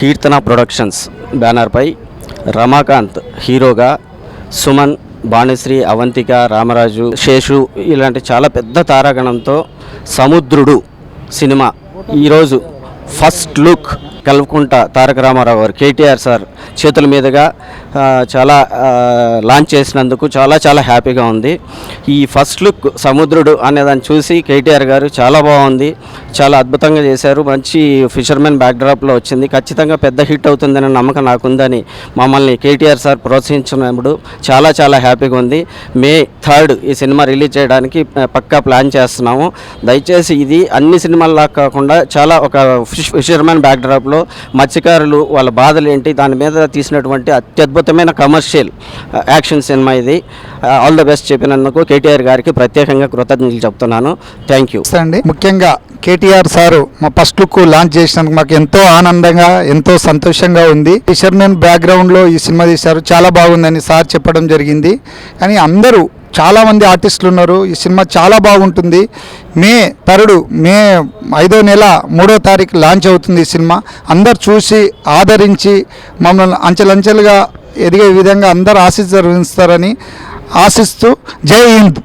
కీర్తన productions బ్యానర్పై రమాకాంత్ హీరోగా, సుమన్, భానుశ్రీ, అవంతిక, రామరాజు, శేషు ఇలాంటి చాలా పెద్ద తారాగణంతో సముద్రుడు సినిమా ఈరోజు ఫస్ట్ లుక్ కల్వకుంట తారక రామారావు గారు కేటీఆర్ సార్ చేతుల మీదుగా చాలా లాంచ్ చేసినందుకు చాలా హ్యాపీగా ఉంది. ఈ ఫస్ట్ లుక్ సముద్రుడు అనేదాన్ని చూసి కేటీఆర్ గారు చాలా బాగుంది, చాలా అద్భుతంగా చేశారు. మంచి ఫిషర్మెన్ బ్యాక్డ్రాప్లో వచ్చింది. ఖచ్చితంగా పెద్ద హిట్ అవుతుందనే నమ్మకం నాకుందని మమ్మల్ని కేటీఆర్ సార్ ప్రోత్సహించినప్పుడు చాలా హ్యాపీగా ఉంది. మే 3 ఈ సినిమా రిలీజ్ చేయడానికి పక్కా ప్లాన్ చేస్తున్నాము. దయచేసి ఇది అన్ని సినిమాల్లా కాకుండా చాలా ఒక ఫిషర్మెన్ బ్యాక్డ్రాప్లో మత్స్యకారులు వాళ్ళ బాధలు ఏంటి దాని మీద తీసినటువంటి అత్యద్భుతమైన కమర్షియల్ యాక్షన్ సినిమా ఇది. ఆల్ ద బెస్ట్ చెప్పినందుకు కేటీఆర్ గారికి ప్రత్యేకంగా కృతజ్ఞతలు చెప్తున్నాను. థ్యాంక్ యూ అండి. ముఖ్యంగా కేటీఆర్ సారు మా ఫస్ట్ లుక్ లాంచ్ చేసినందుకు మాకు ఎంతో ఆనందంగా, ఎంతో సంతోషంగా ఉంది. ఫిషర్మెన్ బ్యాక్గ్రౌండ్లో ఈ సినిమా తీశారు, చాలా బాగుందని సార్ చెప్పడం జరిగింది. కానీ అందరూ చాలామంది ఆర్టిస్టులు ఉన్నారు. ఈ సినిమా చాలా బాగుంటుంది. మే 5వ నెల 3వ తారీఖు లాంచ్ అవుతుంది ఈ సినిమా. అందరు చూసి ఆదరించి మమ్మల్ని అంచెలంచెలుగా ఎదిగే విధంగా అందరూ ఆశీర్వదిస్తారని ఆశిస్తూ జై హింద్.